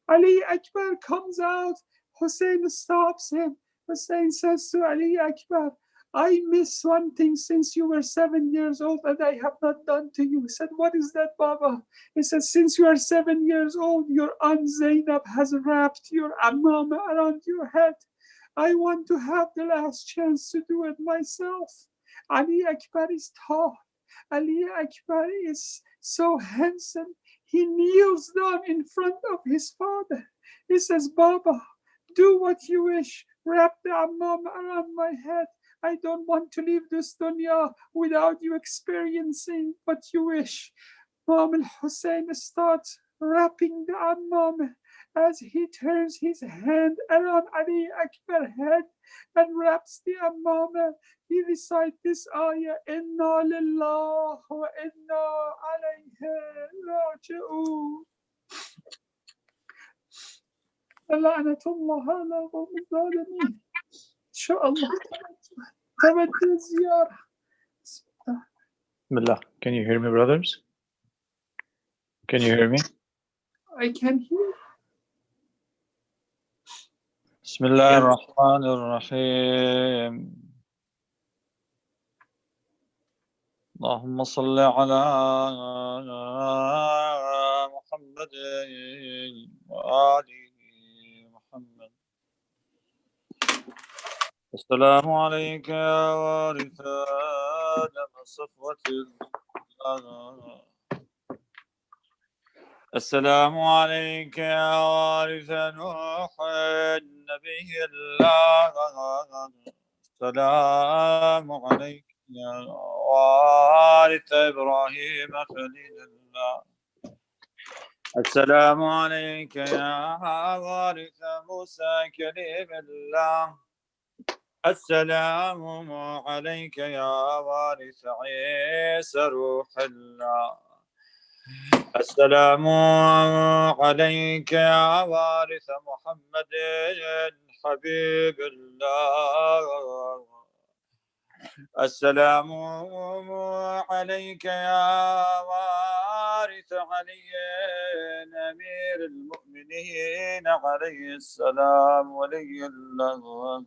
Ali Akbar comes out. Hussein stops him. Hussein says to Ali Akbar, "I miss one thing since you were 7 years old that I have not done to you." He said, "What is that, Baba?" He said, "Since you are 7 years old, your aunt Zainab has wrapped your amama around your head. I want to have the last chance to do it myself." Ali Akbar is tall. Ali Akbar is so handsome. He kneels down in front of his father. He says, "Baba, do what you wish. Wrap the ammam around my head. I don't want to leave this dunya without you experiencing what you wish." Imam al-Hussein starts wrapping the ammam. As he turns his hand around Ali Akbar's head and wraps the ammam, he recites this ayah, "Inna lillah wa inna alayhi raji'un. La'natullah ala al-zalimin." Inshallah. Tawakkul ziyarah. Bismillah. Can you hear me, brothers? Can you hear me? I can hear. Bismillah ar-Rahman ar-Rahim. Allahumma salli ala Muhammad wa ali Muhammad. Assalamu alayka ya waritha Adam safwatil Allah. السلام عليك يا وارث نوح النبي الله. السلام عليك يا وارث إبراهيم خليل الله. السلام عليك يا وارث موسى كليم الله. السلام عليك يا وارث عيسى روح الله. السلام عليك يا وارث محمد حبيب الله. السلام عليك يا وارث علي أمير المؤمنين عليه السلام ولي الله.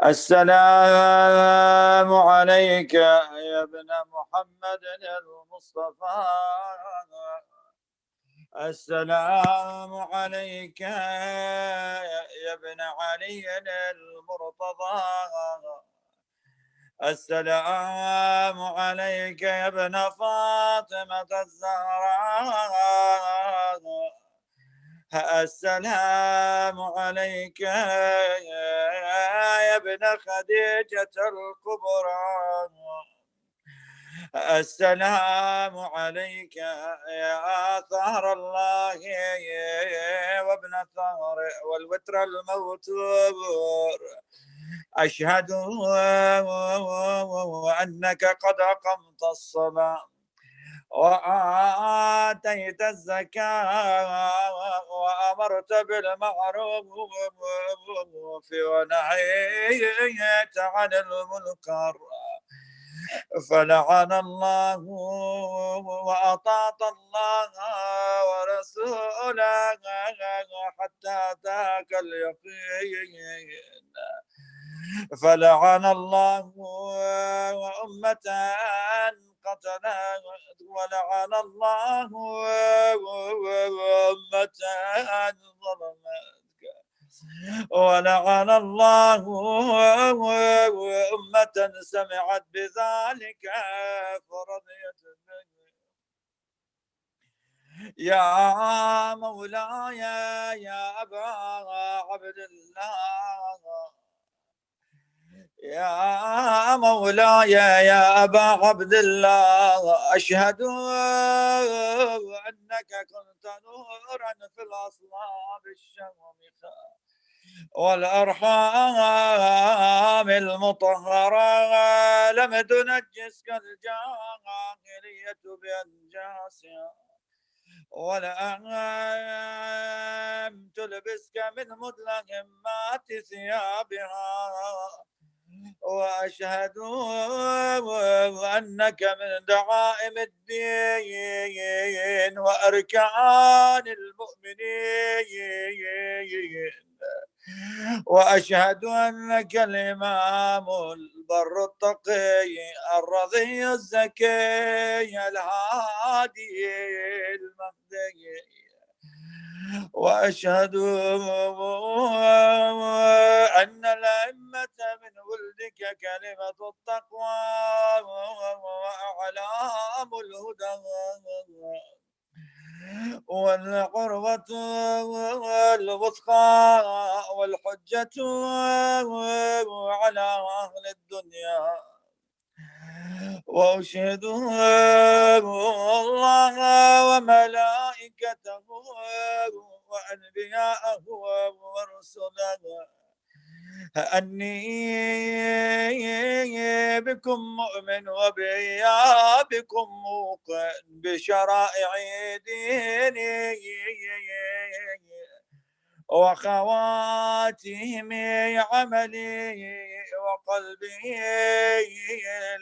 السلام عليك يا ابن محمد المصطفى. السلام عليك يا ابن علي المرتضى. السلام عليك يا ابن فاطمة الزهراء. السلام عليك يا ابن خديجة الكبرى. السلام عليك يا ثار الله وابن الثار والوتر الموتور. أشهد أنك قد أقمت الصلاة وآتيت الزكاة وأمرت بالمعروف ونهيت عن المنكر، فلعن الله وأطعت الله ورسوله حتى أتاك اليقين. فلعن الله أمة قتلت، ولعن الله أمة ظلمتك، ولعن الله أمة سمعت بذلك فرضيت به. يا مولاي يا أبا عبد الله، يا مولاي يا أبا عبد الله، أشهد أنك كنت نورا في الأصلاب الشامخة والأرحام المطهرة، لم تنجسك الجاهلية بأنجاسها ولم تلبسك من مدلهمات ثيابها، وأشهد أنك من دعائم الدين وأركان المؤمنين، وأشهد أنك الإمام البر التقي الرضي الزكي الهادي المهدي، وأشهد أن الأئمة من ولدك كلمة التقوى وأعلام الهدى والعروة الوثقى والحجة على أهل الدنيا. وأشهد الله وملائكته وأنبياءه ورسله أني بكم مؤمن وبإيابكم موقن بشرائع ديني وخواتيم عملي وقلبي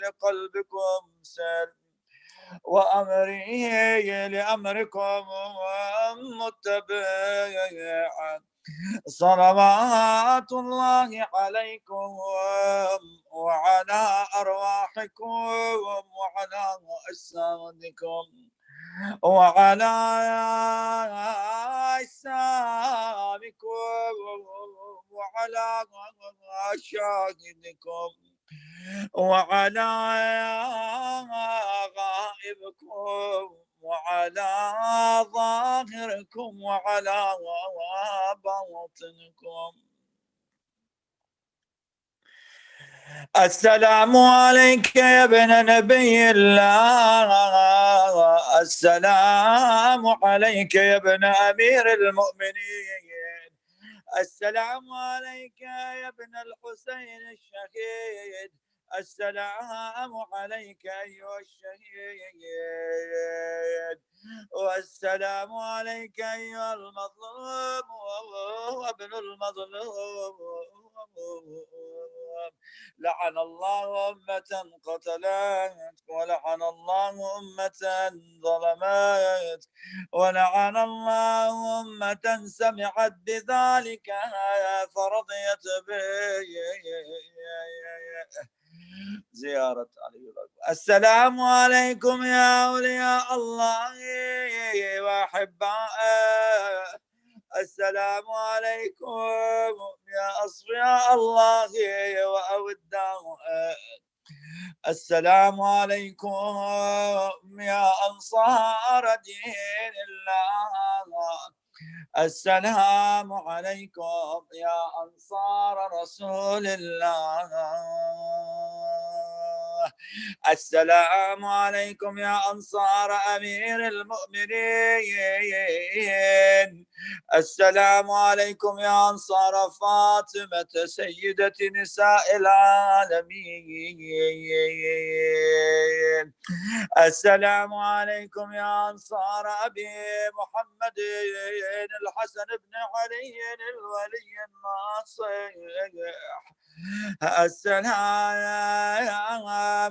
لقلبكم سلم وأمري لأمركم متبع. صلوات الله عليكم وعلى أرواحكم وعلى أجسادكم وعلى أجسامكم وعلى شاهدكم وعلى غائبكم وعلى ظاهركم وعلى باطنكم. السلام عليك يا ابن نبي الله، السلام عليك يا ابن أمير المؤمنين، السلام عليك يا ابن الحسين الشهيد، السلام عليك أيها الشهيد، والسلام عليك أيها المظلوم وابن المظلوم. لعن الله أمة قتلت، ولعن الله أمة ظلمت، ولعن الله أمة سمعت بذلك فرضيت به. زيارة علي. السلام عليكم يا أولياء الله وأحبائه، السلام عليكم يا أصفياء الله وأوداءه، السلام عليكم يا أنصار دين الله، السلام عليكم يا أنصار رسول الله. السلام عليكم يا أنصار أمير المؤمنين. السلام عليكم يا أنصار فاطمة سيدة نساء العالمين. السلام عليكم يا أنصار أبي محمد الحسن بن علي الولي الناصح. السلام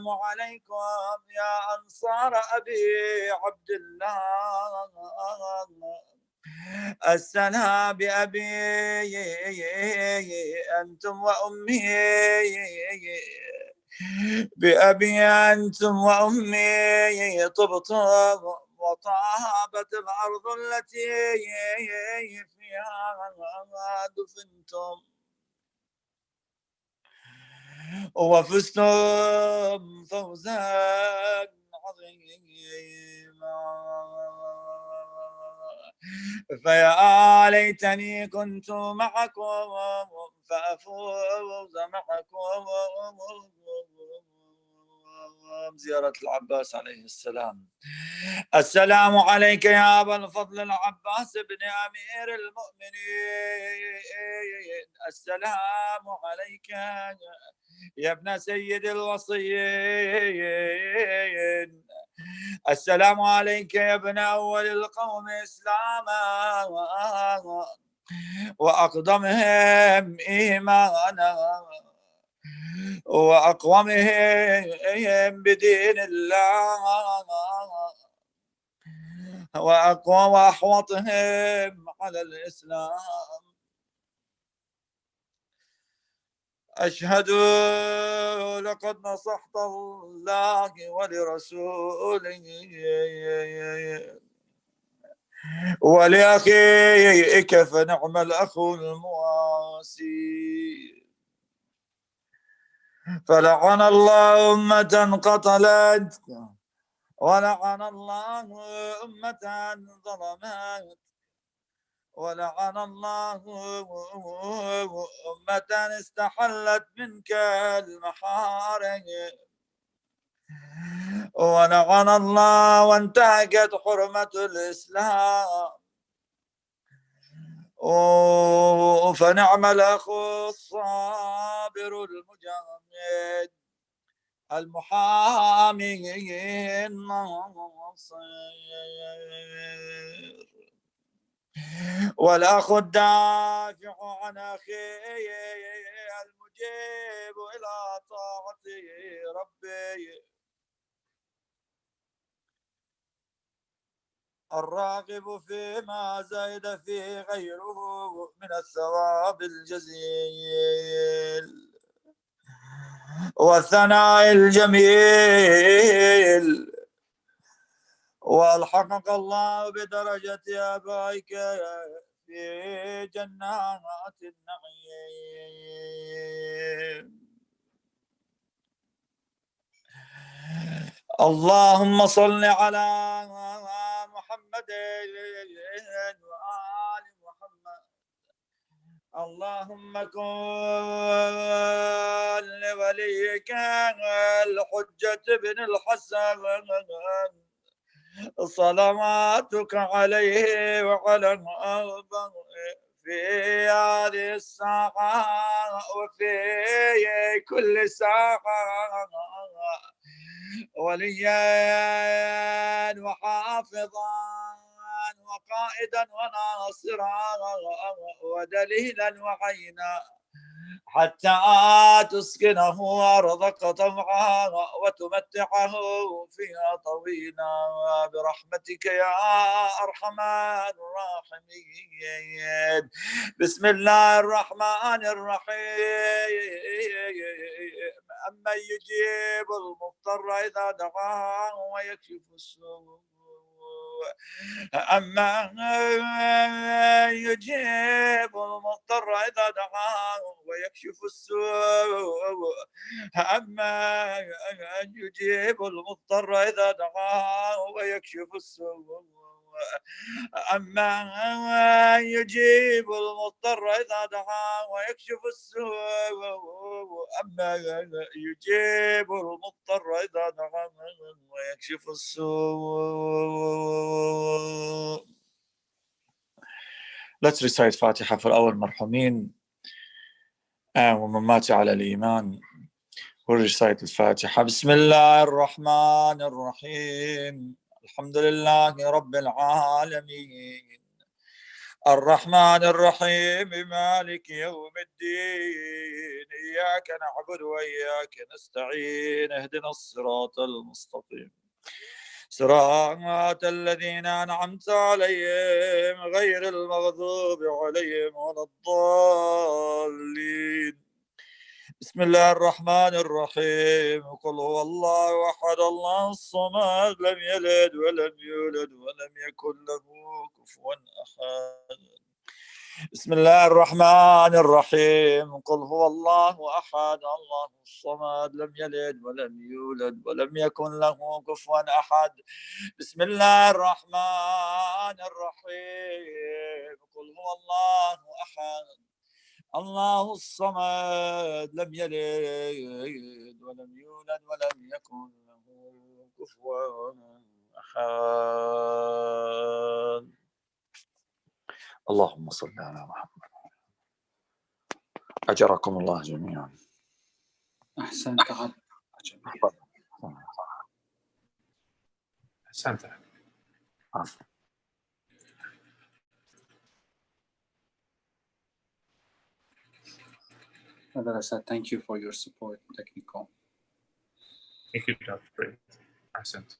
عليكم يا أنصار أبي عبد الله. السلام بأبي أنتم وأمي، بأبي أنتم وأمي طبتم وطابت الأرض التي فيها دفنتم، وفزتم فوزا عظيما. فيا ليتني كنت معكم فأفوز معكم زيارة العباس عليه السلام. السلام عليك يا أبا الفضل العباس بن أمير المؤمنين. السلام عليك يا ابن سيد الوصيين. السلام عليك يا ابن أول القوم إسلاما وأقدمهم إيمانا وأقومهم بدين الله وأحوطهم على الإسلام. أشهد لقد نصحت الله ولرسوله ولأخيك فنعم الأخ المواسي. فلعن الله أمة قتلت، ولعن الله أمة ظلمت، ولعن الله أمة استحلت منك المحارم، ولعن الله وانتهكت حرمة الإسلام. فنعم الأخ الصابر المجاهد المحامي الناصر، والأخ الدافع عن أخيه المجيب إلى طاعة ربي، الراغب فيما زاد فيه غيره من الثواب الجزيل والثناء الجميل. والحقق الله بدرجة آبائك في جنات النعيم. اللهم صل على محمد وآل محمد. اللهم كن لوليك الحجة بن الحسن صلواتك عليه وعلى الآباء في هذه الساعة وفي كل ساعة وليا وحافظا وقائدا وناصرا ودليلا وعينا حتى تسكنه أرضك طوعا وتمتعه فيها طويلا برحمتك يا أرحم الراحمين. بسم الله الرحمن الرحيم. أمن يجيب المضطر إذا دعاه ويكشف السوء، أما يجيب المضطر إذا دعاه ويكشف السوء، أما يجيب المضطر إذا دعاه ويكشف السوء أما يجيب المضطر إذا دعاه ويكشف السوء أما يجيب المضطر إذا دعاه ويكشف السوء. Let's recite Fatiha for our مرحومين ومن مات على الإيمان. We'll recite الفاتحة. بسم الله الرحمن الرحيم. الحمد لله رب العالمين الرحمن الرحيم مالك يوم الدين إياك نعبد وإياك نستعين اهدنا الصراط المستقيم صراط الذين أنعمت عليهم غير المغضوب عليهم ولا الضالين. بسم الله الرحمن الرحيم قل هو الله أحد الله الصمد لم يلد ولم يولد ولم يكن له كفوا أحد. بسم الله الرحمن الرحيم قل هو الله أحد الله الصمد لم يلد ولم يولد ولم يكن له كفوا أحد. بسم الله الرحمن الرحيم قل هو الله أحد الله الصمد لم يلد ولم يولد ولم يكن له كفوا أحد. اللهم صل على محمد. أجركم الله جميعا. أحسنت. أحسنت. عفوا. Brother Asad, thank you for your support, technical. Thank you, Dr. Ahsant.